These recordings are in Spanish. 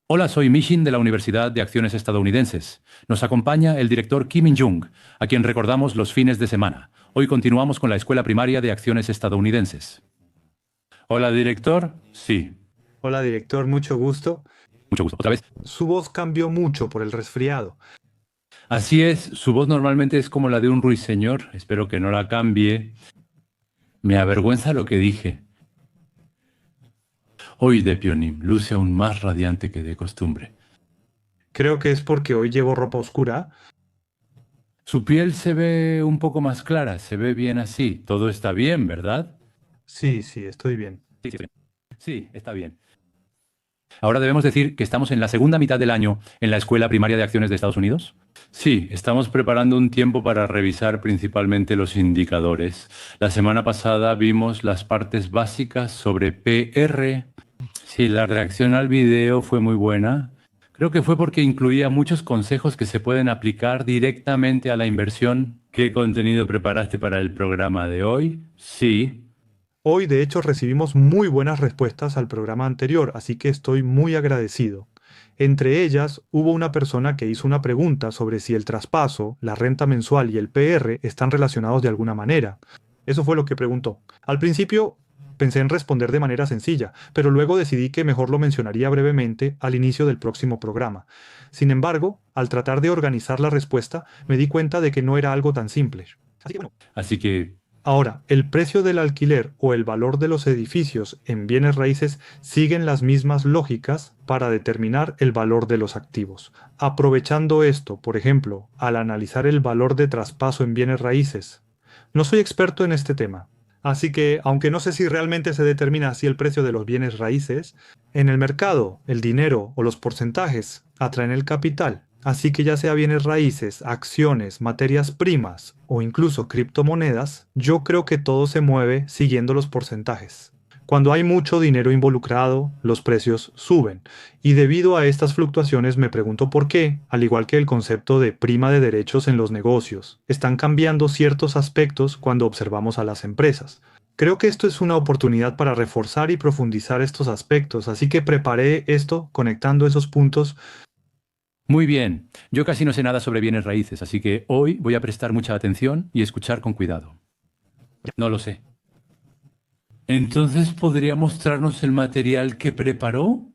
Hola, soy Mishin de la Universidad de Acciones Estadounidenses. Nos acompaña el director Kim In-jung, a quien recordamos los fines de semana. Hoy continuamos con la Escuela Primaria de Acciones Estadounidenses. Hola, director. Sí, Hola, director, mucho gusto. mucho gusto. Otra vez. Su voz cambió mucho por el resfriado. Así es, su voz normalmente es como la de un ruiseñor. Espero que no la cambie. Me avergüenza lo que dije. Hoy de Pionim luce aún más radiante que de costumbre. Creo que es porque hoy llevo ropa oscura. Su piel se ve un poco más clara, se ve bien así. Todo está bien, ¿verdad? Sí, sí, estoy bien. Sí, sí, sí, está bien. Ahora debemos decir que estamos en la segunda mitad del año en la Escuela Primaria de Acciones de Estados Unidos. Sí, estamos preparando un tiempo para revisar principalmente los indicadores. La semana pasada vimos las partes básicas sobre PR. Sí, la reacción al video fue muy buena. Creo que fue porque incluía muchos consejos que se pueden aplicar directamente a la inversión. ¿Qué contenido preparaste para el programa de hoy? Sí. Hoy, de hecho, recibimos muy buenas respuestas al programa anterior, así que estoy muy agradecido. Entre ellas, hubo una persona que hizo una pregunta sobre si el traspaso, la renta mensual y el PR están relacionados de alguna manera. Eso fue lo que preguntó. Al principio pensé en responder de manera sencilla, pero luego decidí que mejor lo mencionaría brevemente al inicio del próximo programa. Sin embargo, al tratar de organizar la respuesta, me di cuenta de que no era algo tan simple. Así que bueno, Así que, ahora, el precio del alquiler o el valor de los edificios en bienes raíces siguen las mismas lógicas para determinar el valor de los activos. Aprovechando esto, por ejemplo, al analizar el valor de traspaso en bienes raíces. No soy experto en este tema, así que, aunque no sé si realmente se determina así el precio de los bienes raíces, en el mercado, el dinero o los porcentajes atraen el capital. Así que ya sea bienes raíces, acciones, materias primas o incluso criptomonedas, yo creo que todo se mueve siguiendo los porcentajes. Cuando hay mucho dinero involucrado, los precios suben. Y debido a estas fluctuaciones me pregunto por qué, al igual que el concepto de prima de derechos en los negocios, están cambiando ciertos aspectos cuando observamos a las empresas. Creo que esto es una oportunidad para reforzar y profundizar estos aspectos, así que preparé esto conectando esos puntos. muy bien. Yo casi no sé nada sobre bienes raíces, así que hoy voy a prestar mucha atención y escuchar con cuidado. No lo sé. Entonces, ¿podría mostrarnos el material que preparó?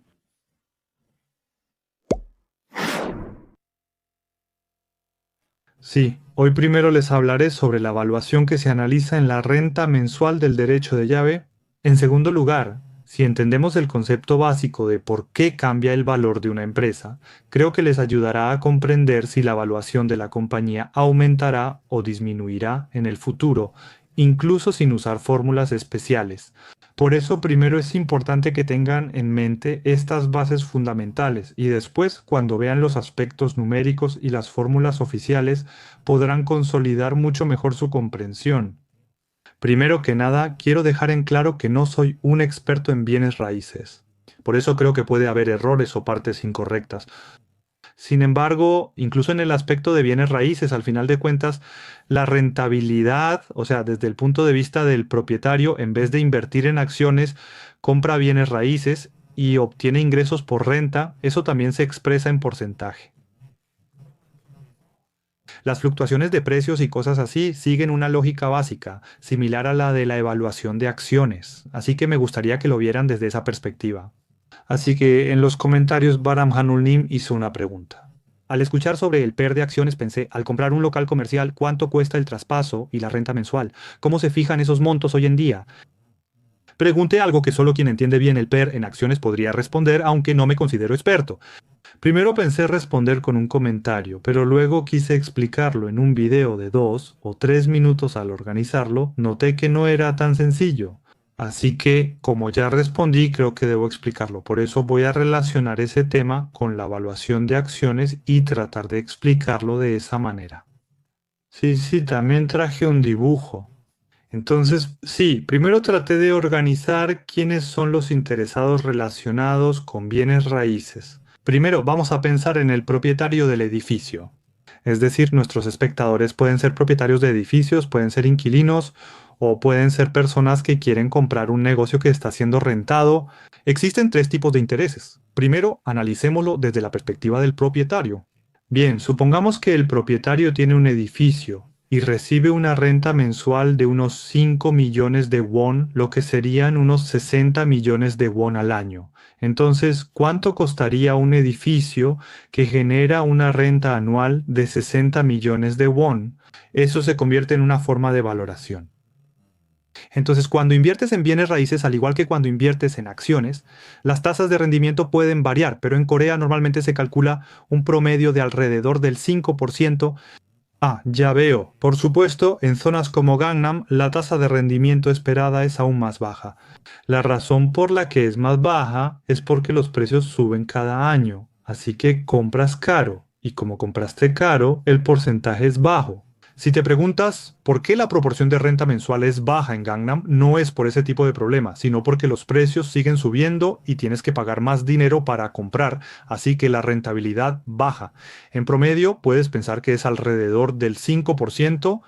Sí, hoy primero les hablaré sobre la evaluación que se analiza en la renta mensual del derecho de llave. En segundo lugar, si entendemos el concepto básico de por qué cambia el valor de una empresa, creo que les ayudará a comprender si la evaluación de la compañía aumentará o disminuirá en el futuro, incluso sin usar fórmulas especiales. Por eso primero es importante que tengan en mente estas bases fundamentales y después, cuando vean los aspectos numéricos y las fórmulas oficiales, podrán consolidar mucho mejor su comprensión. Primero que nada, quiero dejar en claro que no soy un experto en bienes raíces. Por eso creo que puede haber errores o partes incorrectas. Sin embargo, incluso en el aspecto de bienes raíces, al final de cuentas, la rentabilidad, o sea, desde el punto de vista del propietario, en vez de invertir en acciones, compra bienes raíces y obtiene ingresos por renta, eso también se expresa en porcentaje. Las fluctuaciones de precios y cosas así siguen una lógica básica, similar a la de la evaluación de acciones, así que me gustaría que lo vieran desde esa perspectiva. Así que en los comentarios Baram Hanulnim hizo una pregunta. Al escuchar sobre el PER de acciones pensé, al comprar un local comercial, ¿cuánto cuesta el traspaso y la renta mensual? ¿Cómo se fijan esos montos hoy en día? Pregunté algo que solo quien entiende bien el PER en acciones podría responder, aunque no me considero experto. Primero pensé responder con un comentario, pero luego quise explicarlo en un video de 2 o 3 minutos. Al organizarlo, noté que no era tan sencillo. Así que, como ya respondí, creo que debo explicarlo. Por eso voy a relacionar ese tema con la evaluación de acciones y tratar de explicarlo de esa manera. Sí, sí, también traje un dibujo. Entonces, sí, primero traté de organizar quiénes son los interesados relacionados con bienes raíces. Primero, vamos a pensar en el propietario del edificio. Es decir, nuestros espectadores pueden ser propietarios de edificios, pueden ser inquilinos o pueden ser personas que quieren comprar un negocio que está siendo rentado. Existen tres tipos de intereses. Primero, analicémoslo desde la perspectiva del propietario. Bien, supongamos que el propietario tiene un edificio y recibe una renta mensual de unos 5 millones de won, lo que serían unos 60 millones de won al año. Entonces, ¿cuánto costaría un edificio que genera una renta anual de 60 millones de won? Eso se convierte en una forma de valoración. Entonces, cuando inviertes en bienes raíces, al igual que cuando inviertes en acciones, las tasas de rendimiento pueden variar, pero en Corea normalmente se calcula un promedio de alrededor del 5%. Ah, ya veo. Por supuesto, en zonas como Gangnam, la tasa de rendimiento esperada es aún más baja. La razón por la que es más baja es porque los precios suben cada año, así que compras caro, y como compraste caro, el porcentaje es bajo. Si te preguntas por qué la proporción de renta mensual es baja en Gangnam, no es por ese tipo de problema, sino porque los precios siguen subiendo y tienes que pagar más dinero para comprar, así que la rentabilidad baja. En promedio, puedes pensar que es alrededor del 5%.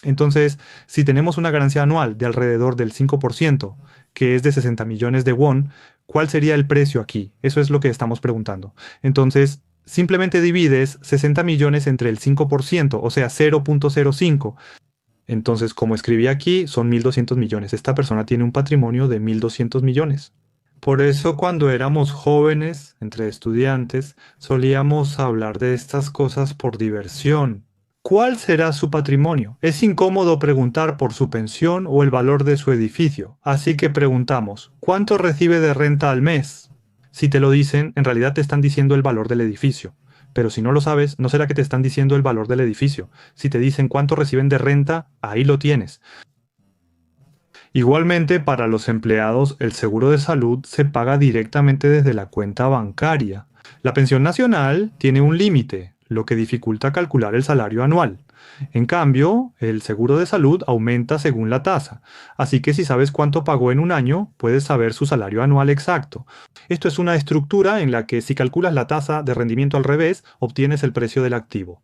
Entonces, si tenemos una ganancia anual de alrededor del 5%, que es de 60 millones de won, ¿cuál sería el precio aquí? Eso es lo que estamos preguntando. Entonces, simplemente divides 60 millones entre el 5%, o sea, 0.05. Entonces, como escribí aquí, son 1.200 millones. Esta persona tiene un patrimonio de 1.200 millones. Por eso cuando éramos jóvenes, entre estudiantes, solíamos hablar de estas cosas por diversión. ¿Cuál será su patrimonio? Es incómodo preguntar por su pensión o el valor de su edificio, así que preguntamos, ¿cuánto recibe de renta al mes? Si te lo dicen, en realidad te están diciendo el valor del edificio. Pero si no lo sabes, ¿no será que te están diciendo el valor del edificio? Si te dicen cuánto reciben de renta, ahí lo tienes. Igualmente, para los empleados, el seguro de salud se paga directamente desde la cuenta bancaria. La pensión nacional tiene un límite, lo que dificulta calcular el salario anual. En cambio, el seguro de salud aumenta según la tasa. Así que si sabes cuánto pagó en un año, puedes saber su salario anual exacto. Esto es una estructura en la que si calculas la tasa de rendimiento al revés, obtienes el precio del activo.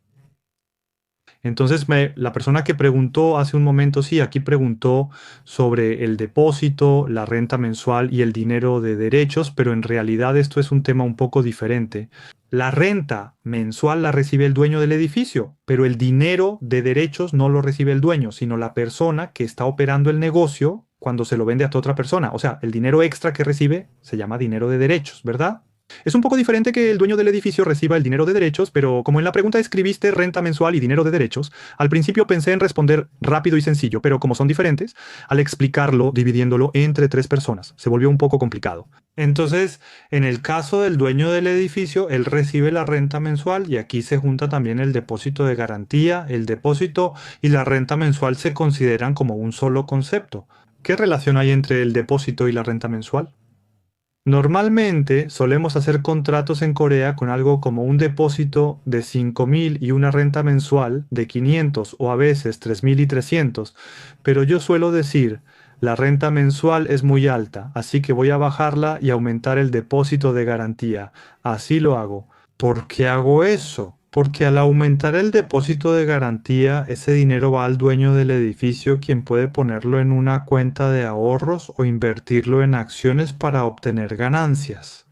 Entonces, la persona que preguntó hace un momento, sí, aquí preguntó sobre el depósito, la renta mensual y el dinero de derechos, pero en realidad esto es un tema un poco diferente. La renta mensual la recibe el dueño del edificio, pero el dinero de derechos no lo recibe el dueño, sino la persona que está operando el negocio cuando se lo vende a otra persona. O sea, el dinero extra que recibe se llama dinero de derechos, ¿verdad? Es un poco diferente que el dueño del edificio reciba el dinero de derechos, pero como en la pregunta escribiste renta mensual y dinero de derechos, al principio pensé en responder rápido y sencillo, pero como son diferentes, al explicarlo dividiéndolo entre tres personas, se volvió un poco complicado. Entonces, en el caso del dueño del edificio, él recibe la renta mensual y aquí se junta también el depósito de garantía. El depósito y la renta mensual se consideran como un solo concepto. ¿Qué relación hay entre el depósito y la renta mensual? Normalmente solemos hacer contratos en Corea con algo como un depósito de 5.000 y una renta mensual de 500 o a veces 3.300, pero yo suelo decir, la renta mensual es muy alta, así que voy a bajarla y aumentar el depósito de garantía. Así lo hago. ¿Por qué hago eso? Porque al aumentar el depósito de garantía, ese dinero va al dueño del edificio, quien puede ponerlo en una cuenta de ahorros o invertirlo en acciones para obtener ganancias.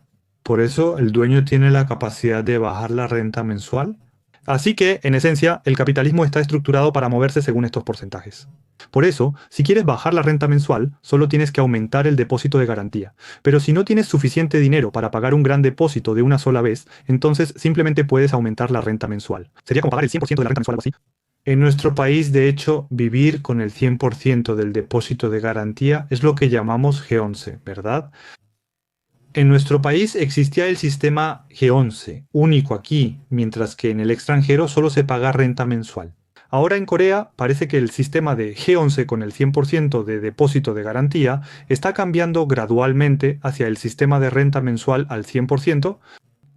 Por eso, el dueño tiene la capacidad de bajar la renta mensual. Así que, en esencia, el capitalismo está estructurado para moverse según estos porcentajes. Por eso, si quieres bajar la renta mensual, solo tienes que aumentar el depósito de garantía. Pero si no tienes suficiente dinero para pagar un gran depósito de una sola vez, entonces simplemente puedes aumentar la renta mensual. Sería como pagar el 100% de la renta mensual, algo así. En nuestro país, de hecho, vivir con el 100% del depósito de garantía es lo que llamamos G11, ¿verdad? En nuestro país existía el sistema G11, único aquí, mientras que en el extranjero solo se paga renta mensual. Ahora en Corea parece que el sistema de G11 con el 100% de depósito de garantía está cambiando gradualmente hacia el sistema de renta mensual al 100%.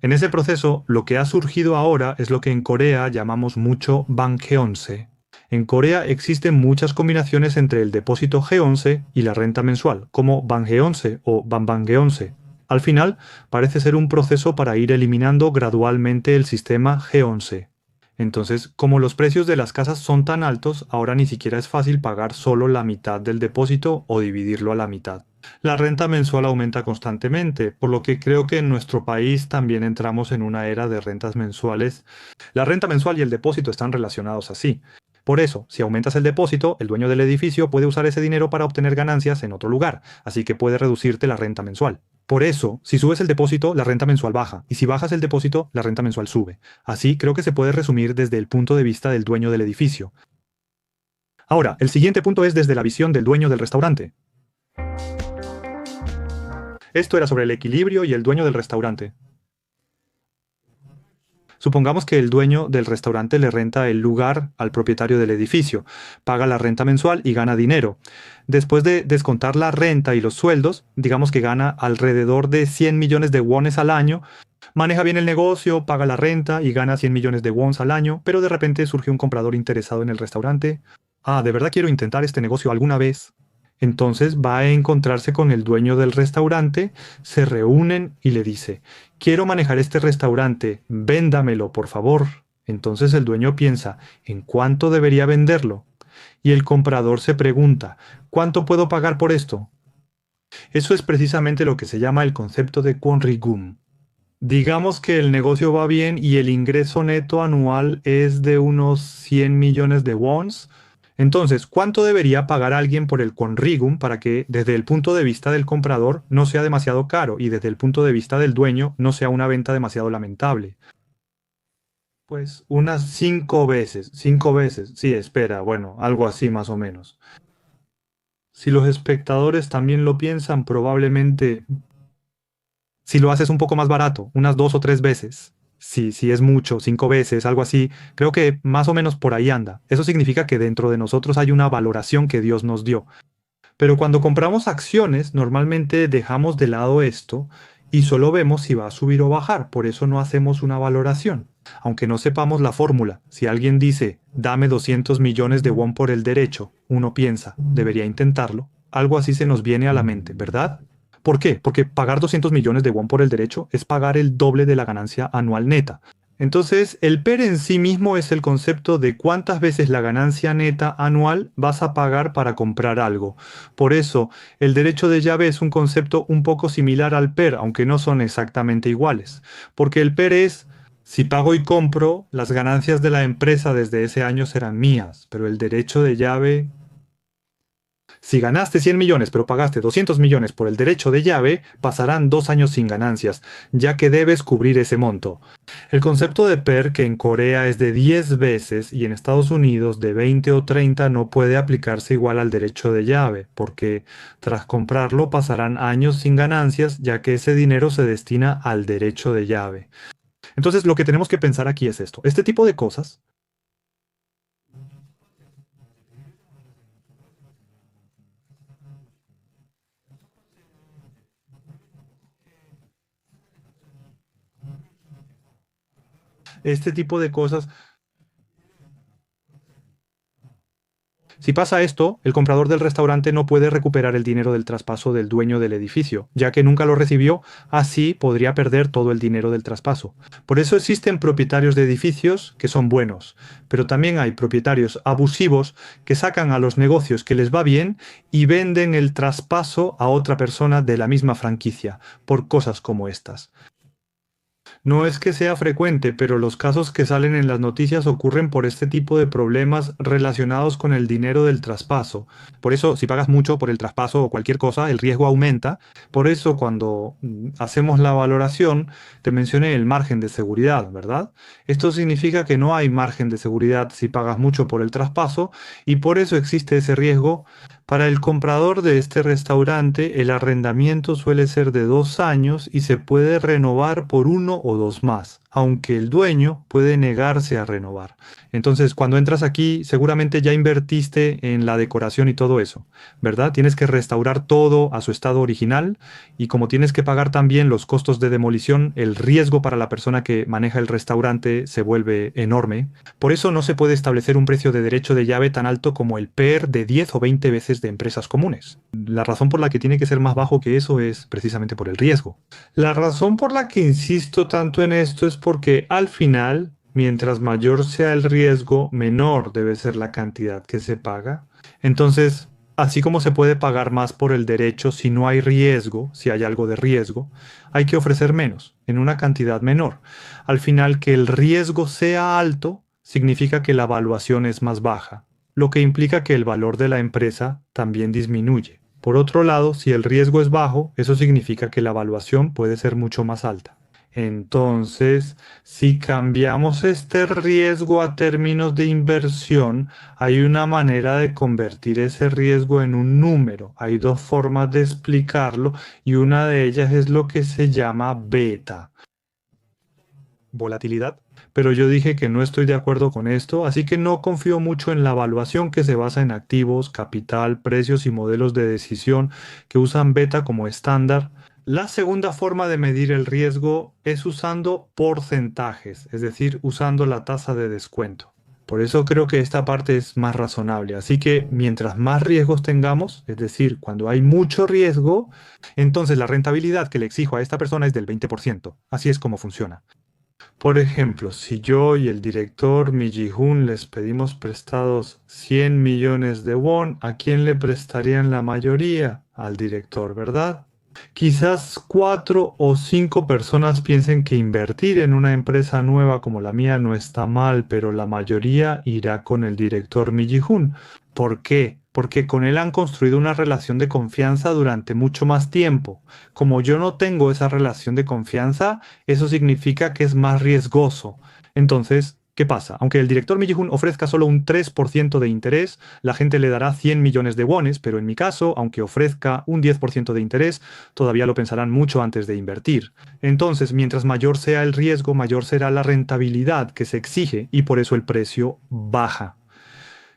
En ese proceso, lo que ha surgido ahora es lo que en Corea llamamos mucho Bang G11. En Corea existen muchas combinaciones entre el depósito G11 y la renta mensual, como Bang G11 o Bang G11. Al final, parece ser un proceso para ir eliminando gradualmente el sistema G11. Entonces, como los precios de las casas son tan altos, ahora ni siquiera es fácil pagar solo la mitad del depósito o dividirlo a la mitad. La renta mensual aumenta constantemente, por lo que creo que en nuestro país también entramos en una era de rentas mensuales. La renta mensual y el depósito están relacionados así. Por eso, si aumentas el depósito, el dueño del edificio puede usar ese dinero para obtener ganancias en otro lugar, así que puede reducirte la renta mensual. Por eso, si subes el depósito, la renta mensual baja, y si bajas el depósito, la renta mensual sube. Así creo que se puede resumir desde el punto de vista del dueño del edificio. Ahora, el siguiente punto es desde la visión del dueño del restaurante. Esto era sobre el equilibrio y el dueño del restaurante. Supongamos que el dueño del restaurante le renta el lugar al propietario del edificio, paga la renta mensual y gana dinero. Después de descontar la renta y los sueldos, digamos que gana alrededor de 100 millones de wones al año, maneja bien el negocio, paga la renta y gana 100 millones de wons al año, pero de repente surge un comprador interesado en el restaurante. Ah, ¿de verdad quiero intentar este negocio alguna vez? Entonces va a encontrarse con el dueño del restaurante, se reúnen y le dice, quiero manejar este restaurante, véndamelo, por favor. Entonces el dueño piensa, ¿en cuánto debería venderlo? Y el comprador se pregunta, ¿cuánto puedo pagar por esto? Eso es precisamente lo que se llama el concepto de Quonrigum. Digamos que el negocio va bien y el ingreso neto anual es de unos 100 millones de wons. Entonces, ¿cuánto debería pagar alguien por el Quonrigum para que, desde el punto de vista del comprador, no sea demasiado caro y desde el punto de vista del dueño, no sea una venta demasiado lamentable? Pues unas 5 veces, 5 veces. Sí, espera, bueno, algo así más o menos. Si los espectadores también lo piensan, probablemente si lo haces un poco más barato, unas 2 o 3 veces. Si es mucho, 5 veces, algo así, creo que más o menos por ahí anda. Eso significa que dentro de nosotros hay una valoración que Dios nos dio. Pero cuando compramos acciones, normalmente dejamos de lado esto y solo vemos si va a subir o bajar. Por eso no hacemos una valoración. Aunque no sepamos la fórmula, si alguien dice, dame 200 millones de won por el derecho, uno piensa, debería intentarlo. Algo así se nos viene a la mente, ¿verdad? ¿Por qué? Porque pagar 200 millones de won por el derecho es pagar el doble de la ganancia anual neta. Entonces, el PER en sí mismo es el concepto de cuántas veces la ganancia neta anual vas a pagar para comprar algo. Por eso, el derecho de llave es un concepto un poco similar al PER, aunque no son exactamente iguales. Porque el PER es, si pago y compro, las ganancias de la empresa desde ese año serán mías, pero el derecho de llave, si ganaste 100 millones pero pagaste 200 millones por el derecho de llave, pasarán 2 años sin ganancias, ya que debes cubrir ese monto. El concepto de PER, que en Corea es de 10 veces y en Estados Unidos de 20 o 30, no puede aplicarse igual al derecho de llave, porque tras comprarlo pasarán años sin ganancias, ya que ese dinero se destina al derecho de llave. Entonces lo que tenemos que pensar aquí es esto. Este tipo de cosas. Este tipo de cosas. Si pasa esto, el comprador del restaurante no puede recuperar el dinero del traspaso del dueño del edificio, ya que nunca lo recibió, así podría perder todo el dinero del traspaso. Por eso existen propietarios de edificios que son buenos, pero también hay propietarios abusivos que sacan a los negocios que les va bien y venden el traspaso a otra persona de la misma franquicia, por cosas como estas. No es que sea frecuente, pero los casos que salen en las noticias ocurren por este tipo de problemas relacionados con el dinero del traspaso. Por eso, si pagas mucho por el traspaso o cualquier cosa, el riesgo aumenta. Por eso, cuando hacemos la valoración, te mencioné el margen de seguridad, ¿verdad? Esto significa que no hay margen de seguridad si pagas mucho por el traspaso y por eso existe ese riesgo. Para el comprador de este restaurante, el arrendamiento suele ser de 2 años y se puede renovar por 1 o 2 más, aunque el dueño puede negarse a renovar. Entonces, cuando entras aquí, seguramente ya invertiste en la decoración y todo eso, ¿verdad? Tienes que restaurar todo a su estado original y como tienes que pagar también los costos de demolición, el riesgo para la persona que maneja el restaurante se vuelve enorme. Por eso no se puede establecer un precio de derecho de llave tan alto como el PER de 10 o 20 veces de empresas comunes. La razón por la que tiene que ser más bajo que eso es precisamente por el riesgo. La razón por la que insisto tanto en esto es porque al final Mientras mayor sea el riesgo, menor debe ser la cantidad que se paga. Entonces, así como se puede pagar más por el derecho si no hay riesgo, si hay algo de riesgo, hay que ofrecer menos, en una cantidad menor. Al final, que el riesgo sea alto significa que la evaluación es más baja, lo que implica que el valor de la empresa también disminuye. Por otro lado, si el riesgo es bajo, eso significa que la evaluación puede ser mucho más alta. Entonces, si cambiamos este riesgo a términos de inversión, hay una manera de convertir ese riesgo en un número. Hay dos formas de explicarlo y una de ellas es lo que se llama beta, volatilidad. Pero yo dije que no estoy de acuerdo con esto, así que no confío mucho en la evaluación que se basa en activos, capital, precios y modelos de decisión que usan beta como estándar. La segunda forma de medir el riesgo es usando porcentajes, es decir, usando la tasa de descuento. Por eso creo que esta parte es más razonable. Así que mientras más riesgos tengamos, es decir, cuando hay mucho riesgo, entonces la rentabilidad que le exijo a esta persona es del 20%. Así es como funciona. Por ejemplo, si yo y el director Mi Ji-hoon les pedimos prestados 100 millones de won, ¿a quién le prestarían la mayoría? Al director, ¿verdad? Quizás 4 o 5 personas piensen que invertir en una empresa nueva como la mía no está mal, pero la mayoría irá con el director Mi Ji-hoon. ¿Por qué? Porque con él han construido una relación de confianza durante mucho más tiempo. Como yo no tengo esa relación de confianza, eso significa que es más riesgoso. Entonces, ¿qué pasa? Aunque el director Mi Ji-hoon ofrezca solo un 3% de interés, la gente le dará 100 millones de wones, pero en mi caso, aunque ofrezca un 10% de interés, todavía lo pensarán mucho antes de invertir. Entonces, mientras mayor sea el riesgo, mayor será la rentabilidad que se exige y por eso el precio baja.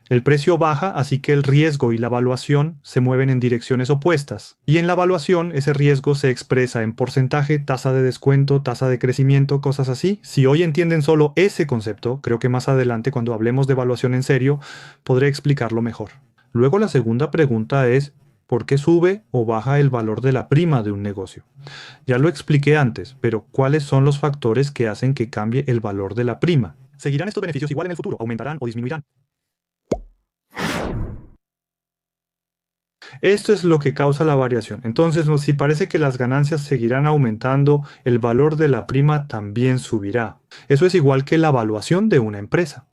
El precio baja, así que el riesgo y la evaluación se mueven en direcciones opuestas. Y en la evaluación, ese riesgo se expresa en porcentaje, tasa de descuento, tasa de crecimiento, cosas así. Si hoy entienden solo ese concepto, creo que más adelante, cuando hablemos de evaluación en serio, podré explicarlo mejor. Luego la segunda pregunta es, ¿por qué sube o baja el valor de la prima de un negocio? Ya lo expliqué antes, pero ¿cuáles son los factores que hacen que cambie el valor de la prima? ¿Seguirán estos beneficios igual en el futuro? ¿Aumentarán o disminuirán? Esto es lo que causa la variación. Entonces, si parece que las ganancias seguirán aumentando, el valor de la prima también subirá. Eso es igual que la evaluación de una empresa.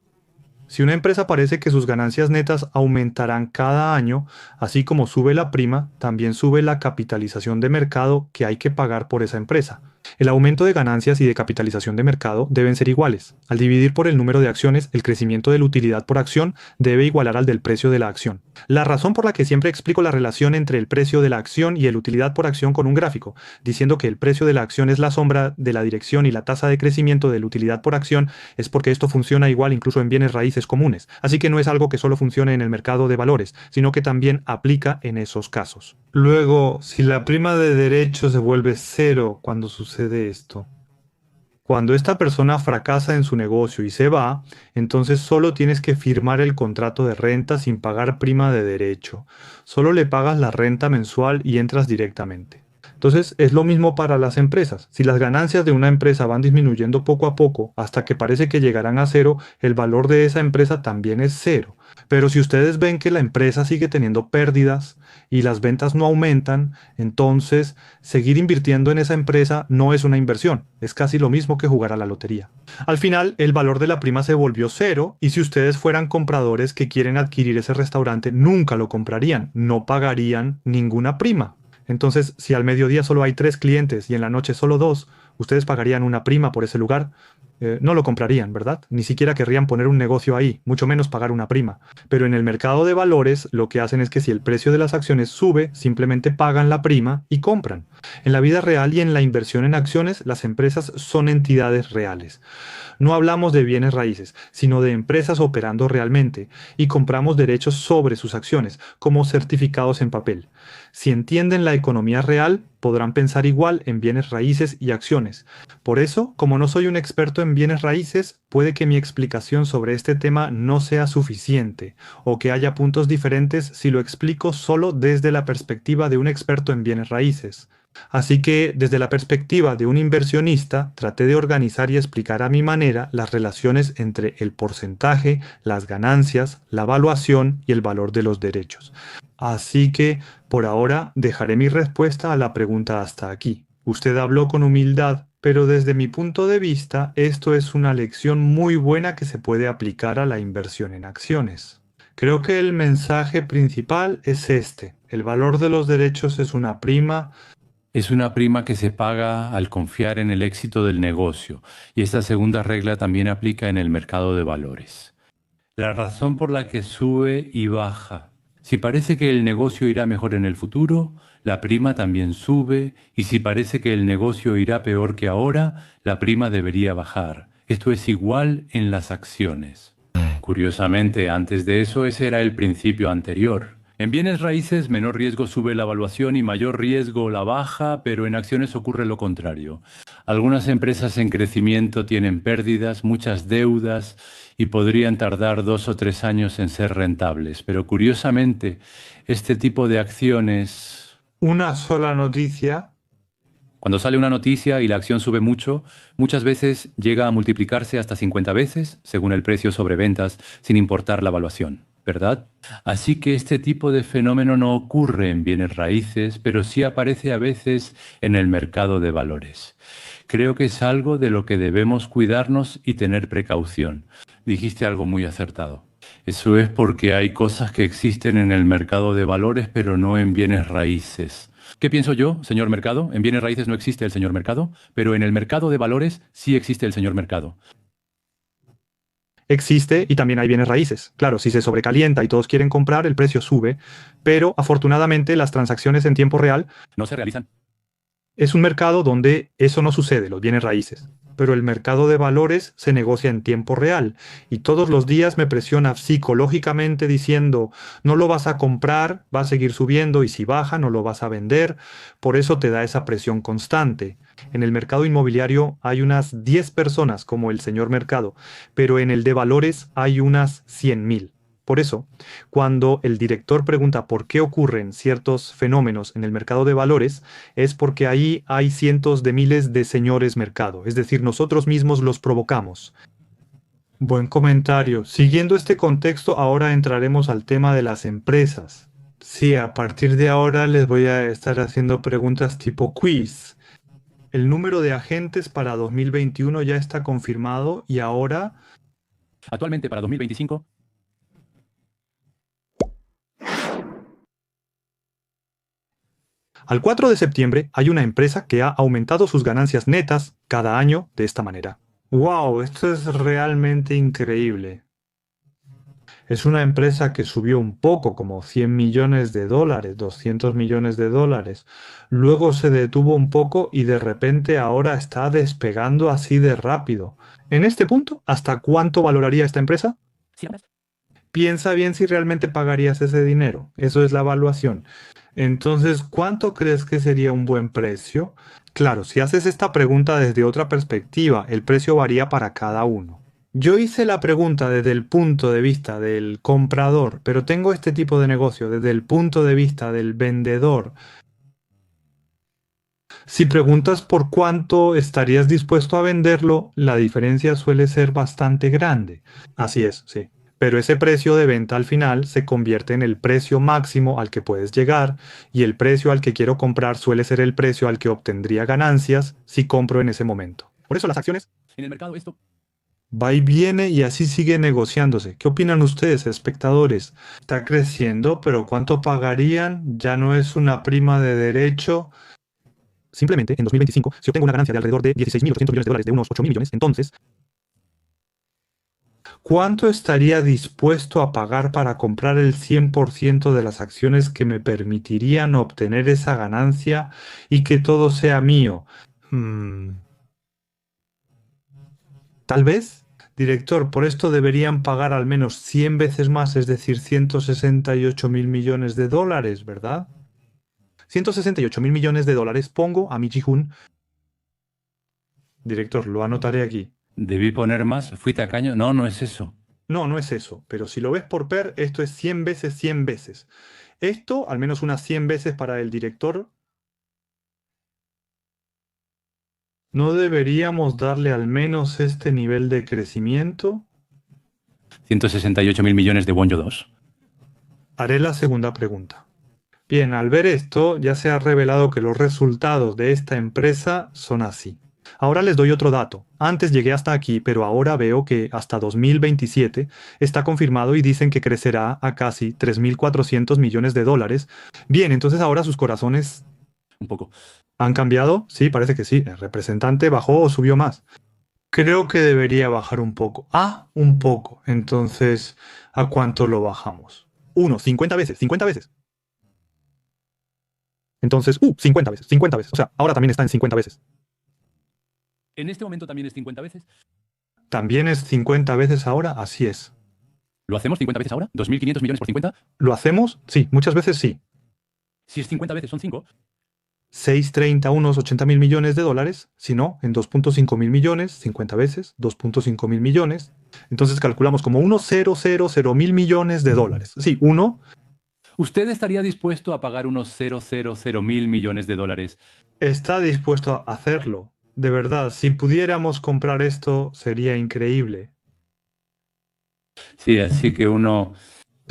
Si una empresa parece que sus ganancias netas aumentarán cada año, así como sube la prima, también sube la capitalización de mercado que hay que pagar por esa empresa. El aumento de ganancias y de capitalización de mercado deben ser iguales. Al dividir por el número de acciones, el crecimiento de la utilidad por acción debe igualar al del precio de la acción. La razón por la que siempre explico la relación entre el precio de la acción y el utilidad por acción con un gráfico, diciendo que el precio de la acción es la sombra de la dirección y la tasa de crecimiento de la utilidad por acción, es porque esto funciona igual incluso en bienes raíces comunes. Así que no es algo que solo funcione en el mercado de valores, sino que también aplica en esos casos. Luego, si la prima de derecho se vuelve cero cuando sucede esto, cuando esta persona fracasa en su negocio y se va, entonces solo tienes que firmar el contrato de renta sin pagar prima de derecho. Solo le pagas la renta mensual y entras directamente. Entonces es lo mismo para las empresas. Si las ganancias de una empresa van disminuyendo poco a poco hasta que parece que llegarán a cero, el valor de esa empresa también es cero. Pero si ustedes ven que la empresa sigue teniendo pérdidas y las ventas no aumentan, entonces seguir invirtiendo en esa empresa no es una inversión. Es casi lo mismo que jugar a la lotería. Al final, el valor de la prima se volvió cero y si ustedes fueran compradores que quieren adquirir ese restaurante, nunca lo comprarían, no pagarían ninguna prima. Entonces, si al mediodía solo hay 3 clientes y en la noche solo 2, ustedes pagarían una prima por ese lugar. No lo comprarían, ¿verdad? Ni siquiera querrían poner un negocio ahí, mucho menos pagar una prima. Pero en el mercado de valores lo que hacen es que si el precio de las acciones sube, simplemente pagan la prima y compran. En la vida real y en la inversión en acciones, las empresas son entidades reales. No hablamos de bienes raíces, sino de empresas operando realmente y compramos derechos sobre sus acciones, como certificados en papel. Si entienden la economía real, podrán pensar igual en bienes raíces y acciones. Por eso, como no soy un experto en bienes raíces, puede que mi explicación sobre este tema no sea suficiente, o que haya puntos diferentes si lo explico solo desde la perspectiva de un experto en bienes raíces. Así que, desde la perspectiva de un inversionista, traté de organizar y explicar a mi manera las relaciones entre el porcentaje, las ganancias, la valuación y el valor de los derechos. Así que, por ahora, dejaré mi respuesta a la pregunta hasta aquí. Usted habló con humildad, pero desde mi punto de vista, esto es una lección muy buena que se puede aplicar a la inversión en acciones. Creo que el mensaje principal es este. El valor de los derechos es una prima. Es una prima que se paga al confiar en el éxito del negocio, y esta segunda regla también aplica en el mercado de valores. La razón por la que sube y baja. Si parece que el negocio irá mejor en el futuro, la prima también sube, y si parece que el negocio irá peor que ahora, la prima debería bajar. Esto es igual en las acciones. Curiosamente, antes de eso, ese era el principio anterior. En bienes raíces, menor riesgo sube la evaluación y mayor riesgo la baja, pero en acciones ocurre lo contrario. Algunas empresas en crecimiento tienen pérdidas, muchas deudas y podrían tardar 2 o 3 años en ser rentables. Pero curiosamente, este tipo de acciones, Una sola noticia. cuando sale una noticia y la acción sube mucho, muchas veces llega a multiplicarse hasta 50 veces, según el precio sobre ventas, sin importar la evaluación, ¿verdad? Así que este tipo de fenómeno no ocurre en bienes raíces, pero sí aparece a veces en el mercado de valores. Creo que es algo de lo que debemos cuidarnos y tener precaución. Dijiste algo muy acertado. Eso es porque hay cosas que existen en el mercado de valores, pero no en bienes raíces. ¿Qué pienso yo, señor mercado? En bienes raíces no existe el señor mercado, pero en el mercado de valores sí existe el señor mercado. Existe y también hay bienes raíces. Claro, si se sobrecalienta y todos quieren comprar, el precio sube, pero afortunadamente las transacciones en tiempo real No se realizan. es un mercado donde eso no sucede, los bienes raíces. Pero el mercado de valores se negocia en tiempo real y todos los días me presiona psicológicamente diciendo, no lo vas a comprar, va a seguir subiendo y si baja no lo vas a vender. Por eso te da esa presión constante. En el mercado inmobiliario hay unas 10 personas como el señor mercado, pero en el de valores hay unas 100.000. Por eso, cuando el director pregunta por qué ocurren ciertos fenómenos en el mercado de valores, es porque ahí hay cientos de miles de señores mercado, es decir, nosotros mismos los provocamos. Buen comentario. Siguiendo este contexto, ahora entraremos al tema de las empresas. Sí, a partir de ahora les voy a estar haciendo preguntas tipo quiz. El número de agentes para 2021 ya está confirmado y ahora Actualmente, para 2025, al 4 de septiembre hay una empresa que ha aumentado sus ganancias netas cada año de esta manera. ¡Wow! Esto es realmente increíble. Es una empresa que subió un poco, como 100 millones de dólares, 200 millones de dólares. Luego se detuvo un poco y de repente ahora está despegando así de rápido. En este punto, ¿hasta cuánto valoraría esta empresa? Piensa bien si realmente pagarías ese dinero. Eso es la evaluación. Entonces, ¿cuánto crees que sería un buen precio? Claro, si haces esta pregunta desde otra perspectiva, el precio varía para cada uno. Yo hice la pregunta desde el punto de vista del comprador, pero tengo este tipo de negocio desde el punto de vista del vendedor. Si preguntas por cuánto estarías dispuesto a venderlo, la diferencia suele ser bastante grande. Así es, sí. Pero ese precio de venta al final se convierte en el precio máximo al que puedes llegar y el precio al que quiero comprar suele ser el precio al que obtendría ganancias si compro en ese momento. Por eso las acciones en el mercado esto. va y viene y así sigue negociándose. ¿Qué opinan ustedes, espectadores? Está creciendo, pero ¿cuánto pagarían? Ya no es una prima de derecho. Simplemente, en 2025, si obtengo una ganancia de alrededor de 16.800 millones de dólares, de unos 8.000 millones, entonces, ¿cuánto estaría dispuesto a pagar para comprar el 100% de las acciones que me permitirían obtener esa ganancia y que todo sea mío? Tal vez, director, por esto deberían pagar al menos 100 veces más, es decir, 168.000 millones de dólares, ¿verdad? 168 mil millones de dólares. Pongo a mi Ji-hoon. Director, lo anotaré aquí. Debí poner más, fui tacaño. No, no es eso. No, no es eso, pero si lo ves por PER, esto es 100 veces 100 veces. Esto, al menos unas 100 veces para el director. ¿No deberíamos darle al menos este nivel de crecimiento? 168 mil millones de Wonjo 2. Haré la segunda pregunta. Bien, al ver esto, ya se ha revelado que los resultados de esta empresa son así. Ahora les doy otro dato. Antes llegué hasta aquí, pero ahora veo que hasta 2027 está confirmado y dicen que crecerá a casi 3.400 millones de dólares. Bien, entonces ahora sus corazones Un poco. han cambiado. Sí, parece que sí. El representante bajó o subió más. Creo que debería bajar un poco. Ah, un poco. Entonces, ¿a cuánto lo bajamos? 50 veces, 50 veces. Entonces, 50 veces, 50 veces. O sea, ahora también está en 50 veces. En este momento también es 50 veces. También es 50 veces ahora, así es. ¿Lo hacemos 50 veces ahora? ¿2.500 millones por 50? ¿Lo hacemos? Sí, muchas veces sí. Si es 50 veces, son 5. 630, unos 80 mil millones de dólares. Si no, en 2.5 mil millones, 50 veces, 2.5 mil millones. Entonces calculamos como 1,000 mil millones de dólares. Sí, uno ¿Usted estaría dispuesto a pagar unos 000 mil millones de dólares? está dispuesto a hacerlo. De verdad, si pudiéramos comprar esto, sería increíble. Sí, así que uno...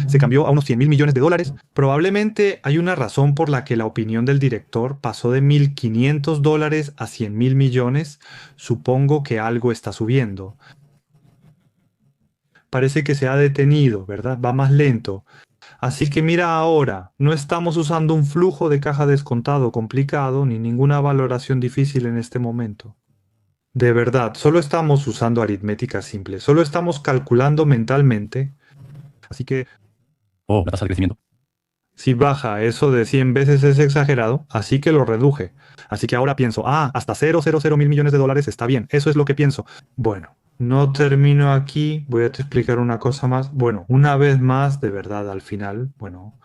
Se cambió a unos 100 mil millones de dólares. Probablemente hay una razón por la que la opinión del director pasó de 1.500 dólares a 100 mil millones. Supongo que algo está subiendo. Parece que se ha detenido, ¿verdad? Va más lento. Así que mira ahora, no estamos usando un flujo de caja descontado complicado ni ninguna valoración difícil en este momento. De verdad, solo estamos usando aritmética simple, solo estamos calculando mentalmente. Así que Oh, la tasa de crecimiento. si baja eso de 100 veces es exagerado, así que lo reduje. Así que ahora pienso, hasta 000 mil millones de dólares está bien, eso es lo que pienso. Bueno, no termino aquí, voy a te explicar una cosa más. Bueno, una vez más, de verdad, al final, bueno,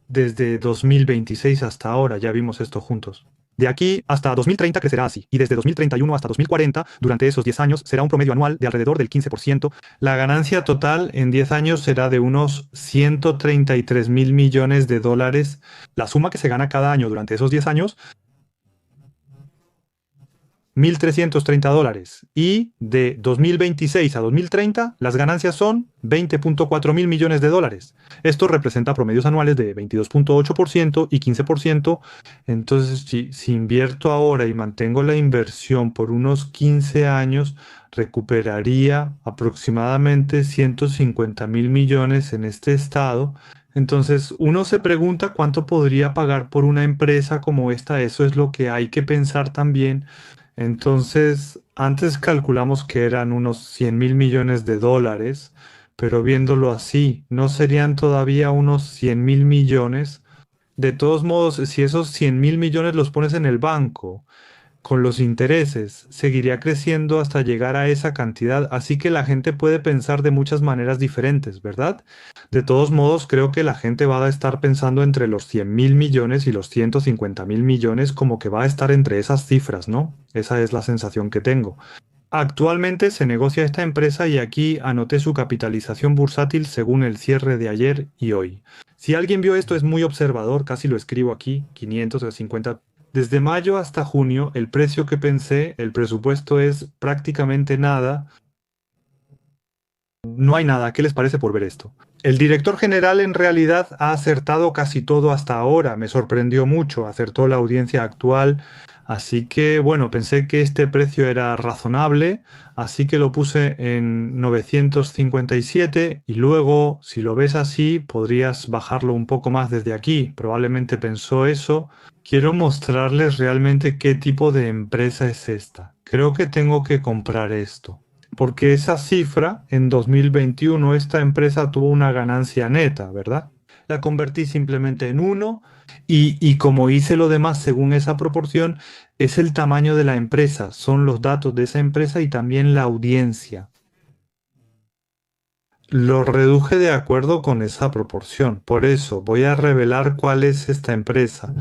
desde 2026 hasta ahora ya vimos esto juntos. De aquí hasta 2030 crecerá así, y desde 2031 hasta 2040, durante esos 10 años, será un promedio anual de alrededor del 15%. La ganancia total en 10 años será de unos 133 mil millones de dólares. La suma que se gana cada año durante esos 10 años 1.330 dólares. Y de 2026 a 2030, las ganancias son 20.4 mil millones de dólares. Esto representa promedios anuales de 22.8% y 15%. Entonces, si invierto ahora y mantengo la inversión por unos 15 años, recuperaría aproximadamente 150 mil millones en este estado. Entonces, uno se pregunta cuánto podría pagar por una empresa como esta. Eso es lo que hay que pensar también. Entonces, antes calculamos que eran unos 100 mil millones de dólares, pero viéndolo así, ¿no serían todavía unos 100 mil millones? De todos modos, si esos 100 mil millones los pones en el banco, con los intereses, seguiría creciendo hasta llegar a esa cantidad, así que la gente puede pensar de muchas maneras diferentes, ¿verdad? De todos modos, creo que la gente va a estar pensando entre los 100 mil millones y los 150 mil millones, como que va a estar entre esas cifras, ¿no? Esa es la sensación que tengo. Actualmente se negocia esta empresa y aquí anoté su capitalización bursátil según el cierre de ayer y hoy. Si alguien vio esto es muy observador, casi lo escribo aquí, 500 o 50. Desde mayo hasta junio, el precio que pensé, el presupuesto es prácticamente nada. No hay nada. ¿Qué les parece por ver esto? El director general en realidad ha acertado casi todo hasta ahora. Me sorprendió mucho. Acertó la audiencia actual. Así que, bueno, pensé que este precio era razonable. Así que lo puse en 957 y luego, si lo ves así, podrías bajarlo un poco más desde aquí. Probablemente pensó eso. Quiero mostrarles realmente qué tipo de empresa es esta. Creo que tengo que comprar esto. Porque esa cifra, en 2021, esta empresa tuvo una ganancia neta, ¿verdad? La convertí simplemente en uno y como hice lo demás según esa proporción, es el tamaño de la empresa, son los datos de esa empresa y también la audiencia. Lo reduje de acuerdo con esa proporción. Por eso voy a revelar cuál es esta empresa.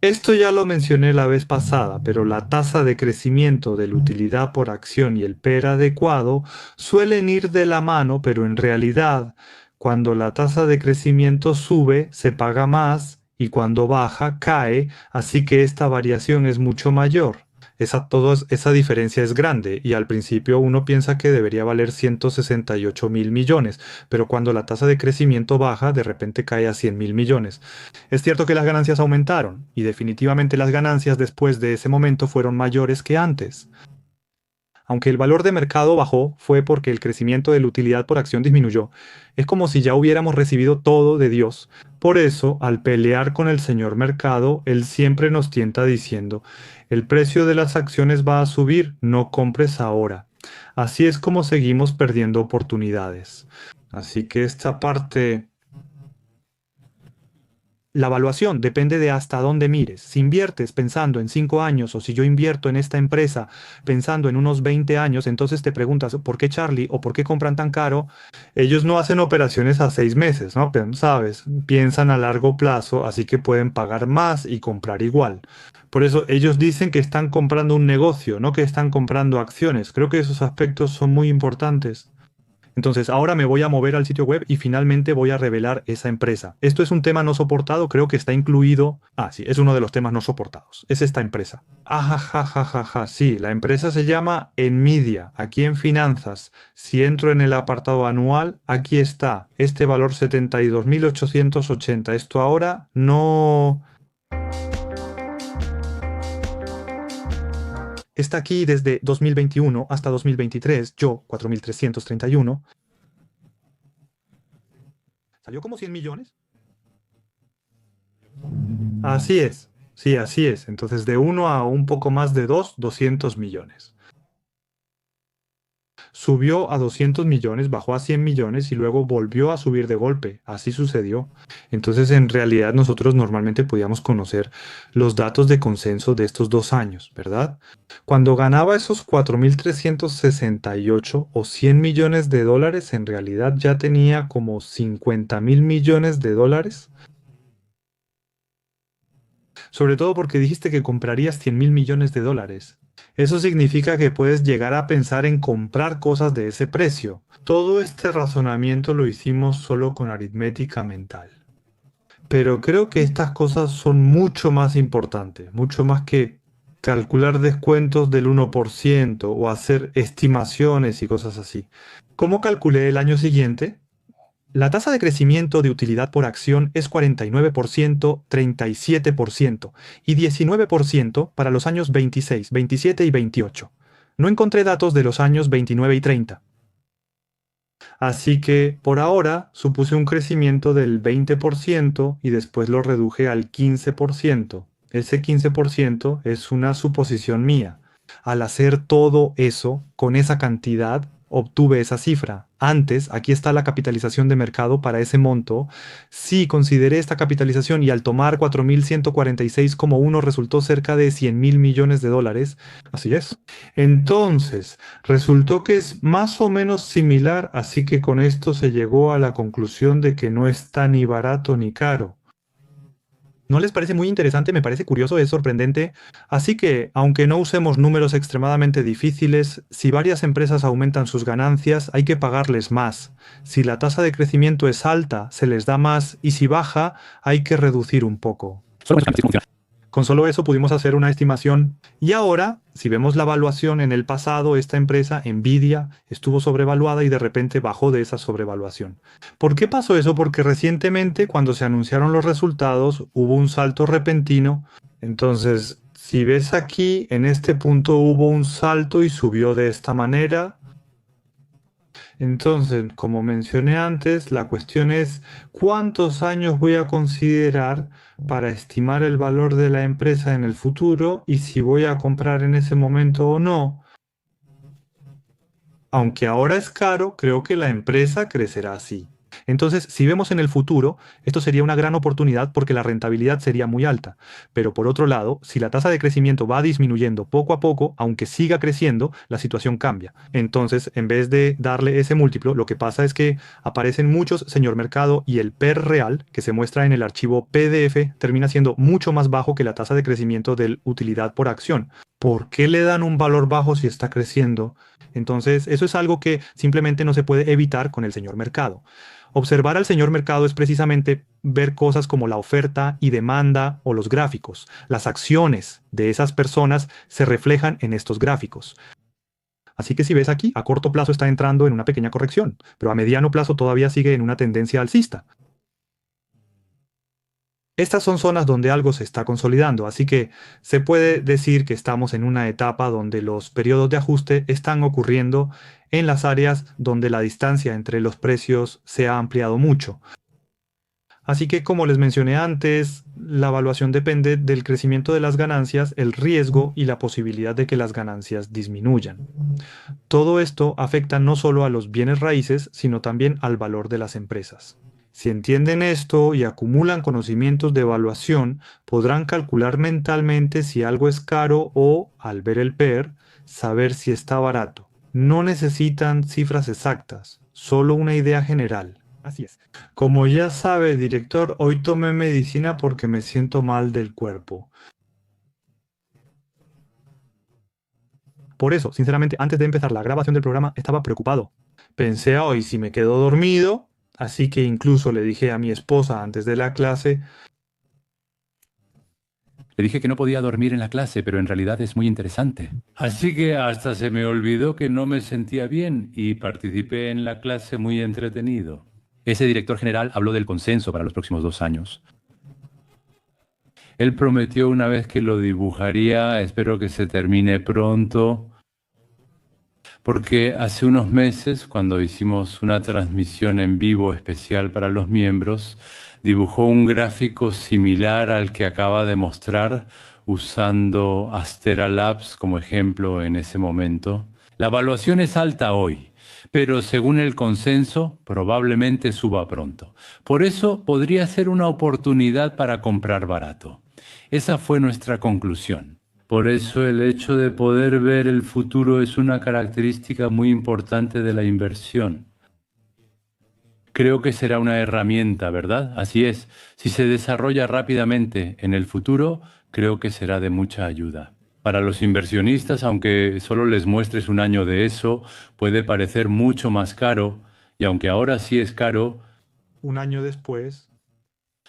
Esto ya lo mencioné la vez pasada, pero la tasa de crecimiento de la utilidad por acción y el PER adecuado suelen ir de la mano, pero en realidad, cuando la tasa de crecimiento sube, se paga más y cuando baja, cae, así que esta variación es mucho mayor. Esa diferencia es grande y al principio uno piensa que debería valer 168.000 millones, pero cuando la tasa de crecimiento baja, de repente cae a 100.000 millones. Es cierto que las ganancias aumentaron, y definitivamente las ganancias después de ese momento fueron mayores que antes. Aunque el valor de mercado bajó, fue porque el crecimiento de la utilidad por acción disminuyó. Es como si ya hubiéramos recibido todo de Dios. Por eso, al pelear con el señor mercado, él siempre nos tienta diciendo, el precio de las acciones va a subir, no compres ahora. Así es como seguimos perdiendo oportunidades. Así que esta parte. La evaluación depende de hasta dónde mires. Si inviertes pensando en 5 años o si yo invierto en esta empresa pensando en unos 20 años, entonces te preguntas, ¿por qué Charlie o por qué compran tan caro? Ellos no hacen operaciones a 6 meses, ¿no? Pero, ¿sabes? Piensan a largo plazo, así que pueden pagar más y comprar igual. Por eso ellos dicen que están comprando un negocio, no que están comprando acciones. Creo que esos aspectos son muy importantes. Entonces, ahora me voy a mover al sitio web y finalmente voy a revelar esa empresa. Esto es un tema no soportado, creo que está incluido. Ah, sí, es uno de los temas no soportados. Es esta empresa. Ajajajajaja, sí, la empresa se llama Nvidia, aquí en finanzas. Si entro en el apartado anual, aquí está, este valor 72.880. Esto ahora no está aquí desde 2021 hasta 2023, yo 4.331. ¿Salió como 100 millones? Así es, sí, así es. Entonces, de uno a un poco más de 2, 200 millones. Subió a 200 millones, bajó a 100 millones y luego volvió a subir de golpe. Así sucedió. Entonces, en realidad, nosotros normalmente podíamos conocer los datos de consenso de estos 2 años, ¿verdad? Cuando ganaba esos 4.368 o 100 millones de dólares, en realidad ya tenía como 50.000 millones de dólares. Sobre todo porque dijiste que comprarías 100.000 millones de dólares. Eso significa que puedes llegar a pensar en comprar cosas de ese precio. Todo este razonamiento lo hicimos solo con aritmética mental. Pero creo que estas cosas son mucho más importantes, mucho más que calcular descuentos del 1% o hacer estimaciones y cosas así. ¿Cómo calculé el año siguiente? La tasa de crecimiento de utilidad por acción es 49%, 37% y 19% para los años 26, 27 y 28. No encontré datos de los años 29 y 30. Así que por ahora supuse un crecimiento del 20% y después lo reduje al 15%. Ese 15% es una suposición mía. Al hacer todo eso con esa cantidad, obtuve esa cifra. Antes, aquí está la capitalización de mercado para ese monto. Sí, consideré esta capitalización y al tomar 4.146,1 resultó cerca de 100.000 millones de dólares. Así es. Entonces, resultó que es más o menos similar, así que con esto se llegó a la conclusión de que no está ni barato ni caro. ¿No les parece muy interesante? Me parece curioso, es sorprendente. Así que, aunque no usemos números extremadamente difíciles, si varias empresas aumentan sus ganancias, hay que pagarles más. Si la tasa de crecimiento es alta, se les da más, y si baja, hay que reducir un poco. Solo muestra que sí funciona. Con solo eso pudimos hacer una estimación. Y ahora, si vemos la evaluación en el pasado, esta empresa, Nvidia, estuvo sobrevaluada y de repente bajó de esa sobrevaluación. ¿Por qué pasó eso? Porque recientemente, cuando se anunciaron los resultados, hubo un salto repentino. Entonces, si ves aquí, en este punto hubo un salto y subió de esta manera. Entonces, como mencioné antes, la cuestión es cuántos años voy a considerar para estimar el valor de la empresa en el futuro y si voy a comprar en ese momento o no. Aunque ahora es caro, creo que la empresa crecerá así. Entonces, si vemos en el futuro, esto sería una gran oportunidad porque la rentabilidad sería muy alta. Pero por otro lado, si la tasa de crecimiento va disminuyendo poco a poco, aunque siga creciendo, la situación cambia. Entonces, en vez de darle ese múltiplo, lo que pasa es que aparecen muchos señor mercado y el PER real, que se muestra en el archivo PDF, termina siendo mucho más bajo que la tasa de crecimiento del utilidad por acción. ¿Por qué le dan un valor bajo si está creciendo? Entonces, eso es algo que simplemente no se puede evitar con el señor mercado. Observar al señor mercado es precisamente ver cosas como la oferta y demanda o los gráficos. Las acciones de esas personas se reflejan en estos gráficos. Así que si ves aquí, a corto plazo está entrando en una pequeña corrección, pero a mediano plazo todavía sigue en una tendencia alcista. Estas son zonas donde algo se está consolidando, así que se puede decir que estamos en una etapa donde los periodos de ajuste están ocurriendo en las áreas donde la distancia entre los precios se ha ampliado mucho. Así que, como les mencioné antes, la evaluación depende del crecimiento de las ganancias, el riesgo y la posibilidad de que las ganancias disminuyan. Todo esto afecta no solo a los bienes raíces, sino también al valor de las empresas. Si entienden esto y acumulan conocimientos de evaluación, podrán calcular mentalmente si algo es caro o, al ver el PER, saber si está barato. No necesitan cifras exactas, solo una idea general. Así es. Como ya sabe, director, hoy tomé medicina porque me siento mal del cuerpo. Por eso, sinceramente, antes de empezar la grabación del programa estaba preocupado. Pensé a hoy si me quedo dormido, así que incluso le dije a mi esposa antes de la clase, Le dije que no podía dormir en la clase, pero en realidad es muy interesante. Así que hasta se me olvidó que no me sentía bien y participé en la clase muy entretenido. Ese director general habló del consenso para los próximos 2 años. Él prometió una vez que lo dibujaría, espero que se termine pronto, porque hace unos meses, cuando hicimos una transmisión en vivo especial para los miembros, dibujó un gráfico similar al que acaba de mostrar usando Astera Labs como ejemplo en ese momento. La evaluación es alta hoy, pero según el consenso, probablemente suba pronto. Por eso podría ser una oportunidad para comprar barato. Esa fue nuestra conclusión. Por eso el hecho de poder ver el futuro es una característica muy importante de la inversión. Creo que será una herramienta, ¿verdad? Así es. Si se desarrolla rápidamente en el futuro, creo que será de mucha ayuda. Para los inversionistas, aunque solo les muestres un año de eso, puede parecer mucho más caro, y aunque ahora sí es caro, un año después,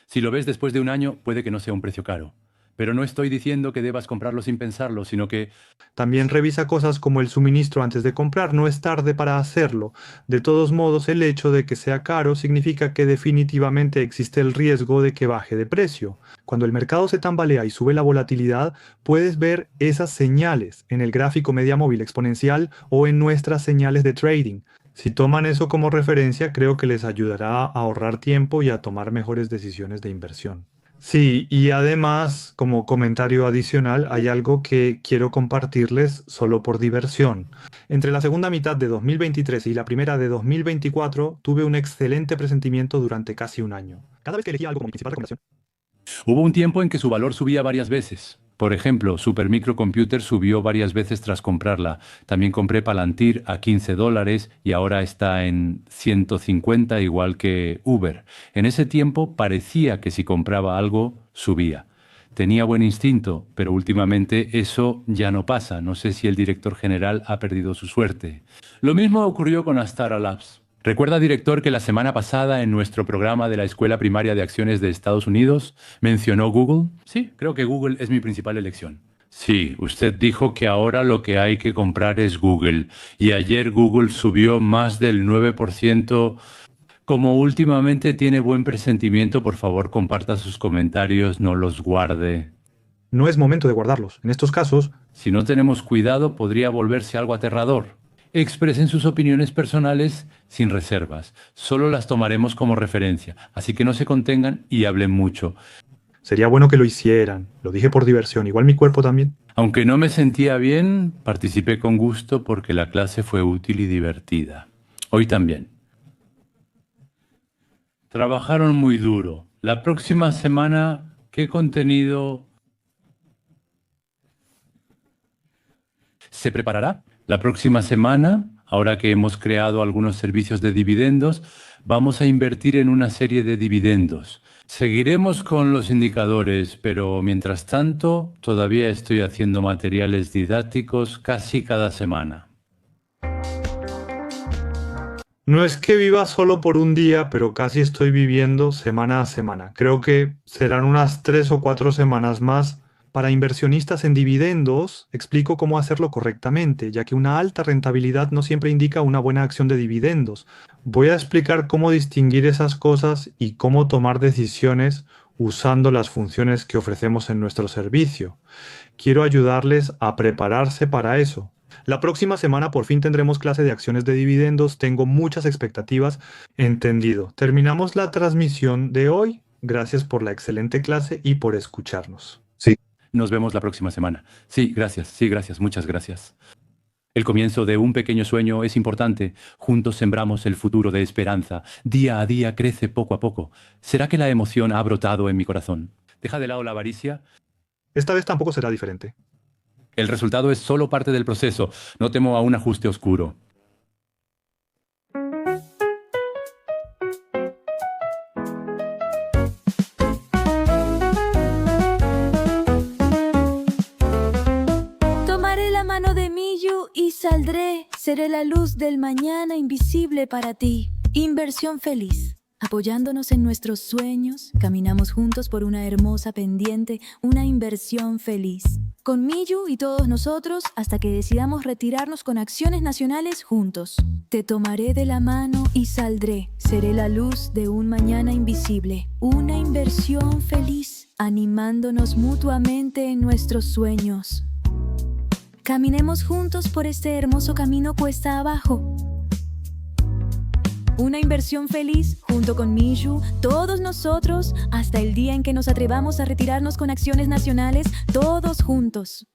si lo ves después de un año, puede que no sea un precio caro. Pero no estoy diciendo que debas comprarlo sin pensarlo, sino que también revisa cosas como el suministro antes de comprar, no es tarde para hacerlo. De todos modos, el hecho de que sea caro significa que definitivamente existe el riesgo de que baje de precio. Cuando el mercado se tambalea y sube la volatilidad, puedes ver esas señales en el gráfico media móvil exponencial o en nuestras señales de trading. Si toman eso como referencia, creo que les ayudará a ahorrar tiempo y a tomar mejores decisiones de inversión. Sí, y además, como comentario adicional, hay algo que quiero compartirles solo por diversión. Entre la segunda mitad de 2023 y la primera de 2024, tuve un excelente presentimiento durante casi un año. Cada vez que elegía algo como mi principal recomendación, hubo un tiempo en que su valor subía varias veces. Por ejemplo, Supermicrocomputer subió varias veces tras comprarla. También compré Palantir a $15 y ahora está en 150 igual que Uber. En ese tiempo parecía que si compraba algo, subía. Tenía buen instinto, pero últimamente eso ya no pasa. No sé si el director general ha perdido su suerte. Lo mismo ocurrió con Astara Labs. ¿Recuerda, director, que la semana pasada en nuestro programa de la Escuela Primaria de Acciones de Estados Unidos mencionó Google? Sí, creo que Google es mi principal elección. Sí, usted dijo que ahora lo que hay que comprar es Google. Y ayer Google subió más del 9%. Como últimamente tiene buen presentimiento, por favor comparta sus comentarios, no los guarde. no es momento de guardarlos. En estos casos, Si no tenemos cuidado, podría volverse algo aterrador. Expresen sus opiniones personales sin reservas. Solo las tomaremos como referencia, así que no se contengan y hablen mucho. sería bueno que lo hicieran. Lo dije por diversión, igual mi cuerpo también. Aunque no me sentía bien, participé con gusto porque la clase fue útil y divertida. Hoy también. Trabajaron muy duro. La próxima semana, ¿qué contenido se preparará? La próxima semana, ahora que hemos creado algunos servicios de dividendos, vamos a invertir en una serie de dividendos. Seguiremos con los indicadores, pero mientras tanto, todavía estoy haciendo materiales didácticos casi cada semana. No es que viva solo por un día, pero casi estoy viviendo semana a semana. Creo que serán unas 3 o 4 semanas más. Para inversionistas en dividendos, explico cómo hacerlo correctamente, ya que una alta rentabilidad no siempre indica una buena acción de dividendos. Voy a explicar cómo distinguir esas cosas y cómo tomar decisiones usando las funciones que ofrecemos en nuestro servicio. Quiero ayudarles a prepararse para eso. La próxima semana por fin tendremos clase de acciones de dividendos. Tengo muchas expectativas. Entendido. Terminamos la transmisión de hoy. Gracias por la excelente clase y por escucharnos. Sí. Nos vemos la próxima semana. Sí, gracias, muchas gracias. El comienzo de un pequeño sueño es importante. Juntos sembramos el futuro de esperanza. Día a día crece poco a poco. ¿Será que la emoción ha brotado en mi corazón? Deja de lado la avaricia. Esta vez tampoco será diferente. El resultado es solo parte del proceso. No temo a un ajuste oscuro. Tomaré la mano de Miyu y saldré. Seré la luz del mañana invisible para ti. Inversión feliz. Apoyándonos en nuestros sueños, caminamos juntos por una hermosa pendiente, una inversión feliz. Con Miyu y todos nosotros hasta que decidamos retirarnos con acciones nacionales juntos. Te tomaré de la mano y saldré. Seré la luz de un mañana invisible. Una inversión feliz, animándonos mutuamente en nuestros sueños. Caminemos juntos por este hermoso camino cuesta abajo. Una inversión feliz, junto con Miyu, todos nosotros, hasta el día en que nos atrevamos a retirarnos con acciones nacionales, todos juntos.